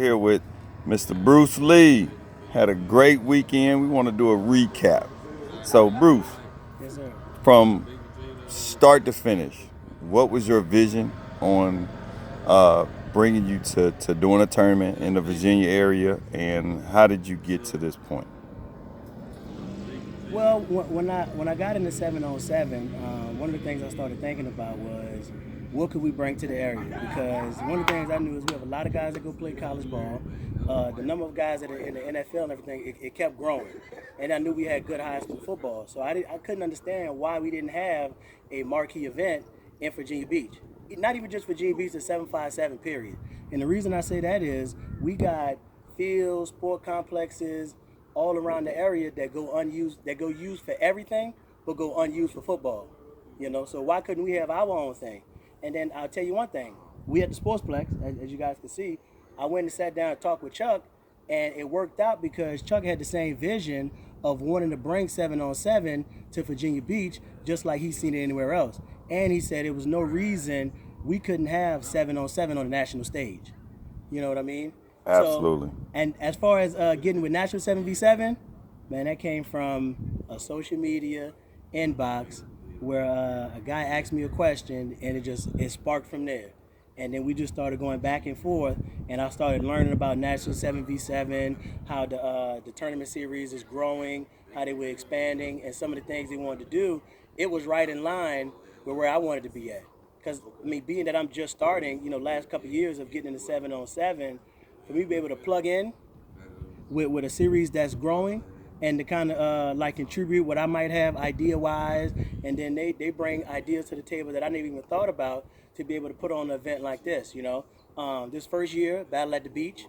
here with Mr. Bruce Lee. Had a great weekend. We want to do a recap. So, Bruce, Yes, sir. from start to finish, what was your vision on bringing you to doing a tournament in the Virginia area, and how did you get to this point? Well, when I got into 707, one of the things I started thinking about was what could we bring to the area? Because one of the things I knew is we have a lot of guys that go play college ball. The number of guys that are in the NFL and everything, it kept growing, and I knew we had good high school football. So I couldn't understand why we didn't have a marquee event in Virginia Beach. Not even just Virginia Beach, the 757 period. And the reason I say that is we got fields, sport complexes, all around the area that go unused, that go used for everything, but go unused for football. So why couldn't we have our own thing? And then I'll tell you one thing: we at the Sportsplex, as you guys can see, I went and sat down and talked with Chuck, and it worked out because Chuck had the same vision of wanting to bring 7-on-7 to Virginia Beach, just like he's seen it anywhere else. And he said it was no reason we couldn't have 7-on-7 on the national stage. You know what I mean? So, Absolutely. and as far as getting with National 7v7, man, that came from a social media inbox where a guy asked me a question, and it sparked from there. And then we just started going back and forth, and I started learning about National 7v7, how the tournament series is growing, how they were expanding, and some of the things they wanted to do. It was right in line with where I wanted to be at. Because, being that I'm just starting, last couple of years of getting into 7-on-7, for me to be able to plug in with a series that's growing and to kind of like contribute what I might have idea wise, and then they bring ideas to the table that I never even thought about to be able to put on an event like this. This first year, Battle at the Beach.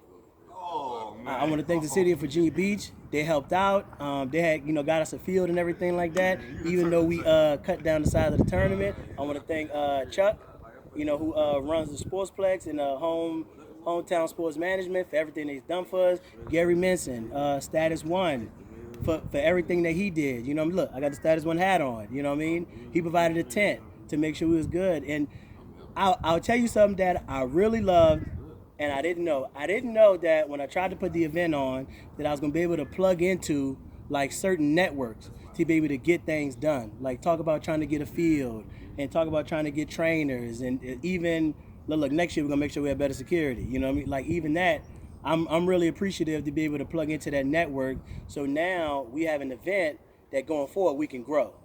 I want to thank the city of Virginia Beach. They helped out. They had, got us a field and everything like that. Even though we cut down the size of the tournament, I want to thank Chuck, who runs the Sportsplex and hometown sports management for everything he's done for us. Gary Minson, Status One, for everything that he did. Look, I got the Status One hat on. You know what I mean? He provided a tent to make sure we was good. And I'll tell you something that I really loved, and I didn't know. I didn't know that when I tried to put the event on, that I was gonna be able to plug into like certain networks to be able to get things done. Like talk about trying to get a field, and talk about trying to get trainers, and even look, next year we're gonna make sure we have better security. You know what I mean? Like even that, I'm really appreciative to be able to plug into that network. So now we have an event that going forward we can grow.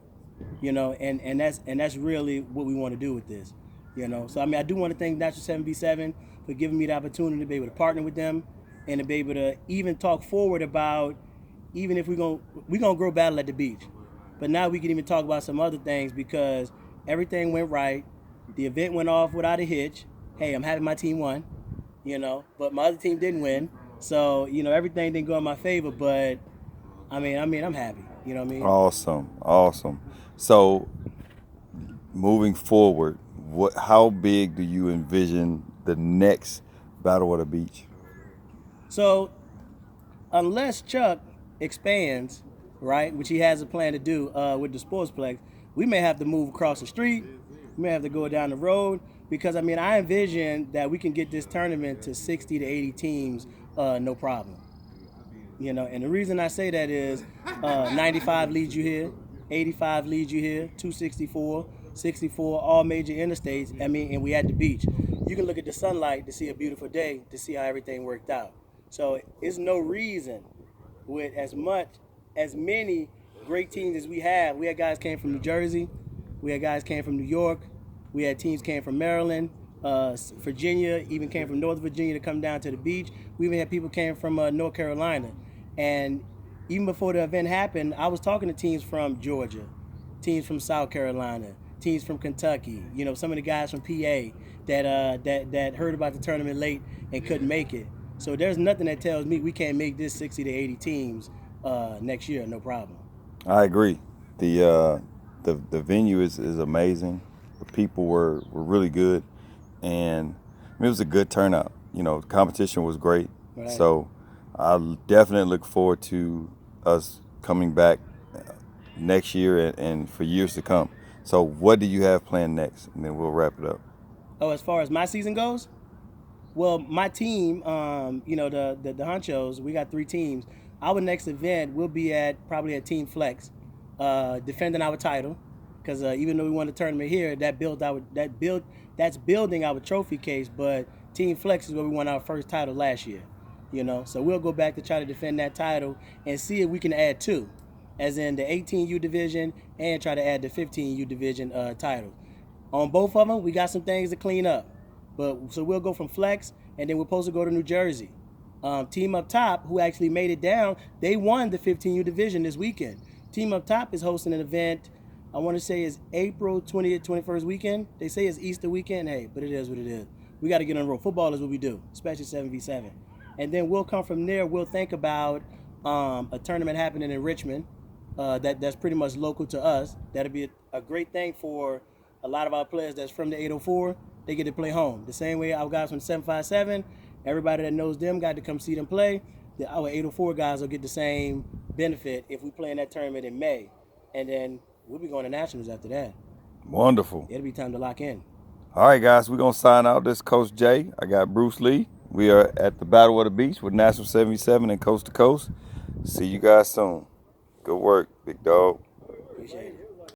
And that's really what we want to do with this. So I do want to thank National 7v7 for giving me the opportunity to be able to partner with them, and to be able to even talk forward about, even if we're gonna grow Battle at the Beach, but now we can even talk about some other things because everything went right. The event went off without a hitch. Hey, I'm happy my team won, but my other team didn't win. So, everything didn't go in my favor, but I'm happy. You know what I mean? Awesome, awesome. So, moving forward, how big do you envision the next Battle at the Beach? So, unless Chuck expands, right, which he has a plan to do with the Sportsplex, we may have to move across the street. We may have to go down the road because I envision that we can get this tournament to 60 to 80 teams, no problem. And the reason I say that is 95 leads you here, 85 leads you here, 264, 64, all major interstates. And we at the beach. You can look at the sunlight to see a beautiful day, to see how everything worked out. So it's no reason, with as many great teams as we had guys came from New Jersey, we had guys came from New York, we had teams came from Maryland, Virginia, even came from North Virginia to come down to the beach. We even had people came from North Carolina. And even before the event happened, I was talking to teams from Georgia, teams from South Carolina, teams from Kentucky. Some of the guys from PA that heard about the tournament late and couldn't make it. So there's nothing that tells me we can't make this 60 to 80 teams next year, no problem. I agree. The venue is amazing. The people were really good, and it was a good turnout. The competition was great. Right. So I definitely look forward to us coming back next year and for years to come. So what do you have planned next? And then we'll wrap it up. Oh, as far as my season goes, Well, my team, you know, the Honchos, we got 3 teams. Our next event will be at probably at Team Flex, defending our title. Because even though we won the tournament here, that's building our trophy case. But Team Flex is where we won our first title last year. You know, so we'll go back to try to defend that title and see if we can add 2, as in the 18U division and try to add the 15U division title. On both of them, we got some things to clean up. But so we'll go from Flex, and then we're supposed to go to New Jersey. Team Up Top, who actually made it down, they won the 15U division this weekend. Team Up Top is hosting an event. I want to say it's April 20th, 21st weekend. They say it's Easter weekend. Hey, but it is what it is. We got to get on the road. Football is what we do, especially 7v7. And then we'll come from there. We'll think about a tournament happening in Richmond that's pretty much local to us. That'll be a great thing for a lot of our players that's from the 804. They get to play home. The same way our guys from 757, everybody that knows them got to come see them play. Our 804 guys will get the same benefit if we play in that tournament in May. And then we'll be going to nationals after that. Wonderful. It'll be time to lock in. All right, guys, we're going to sign out. This is Coach Jay. I got Bruce Lee. We are at the Battle of the Beach with National 77 and Coast to Coast. See you guys soon. Good work, big dog. Appreciate it.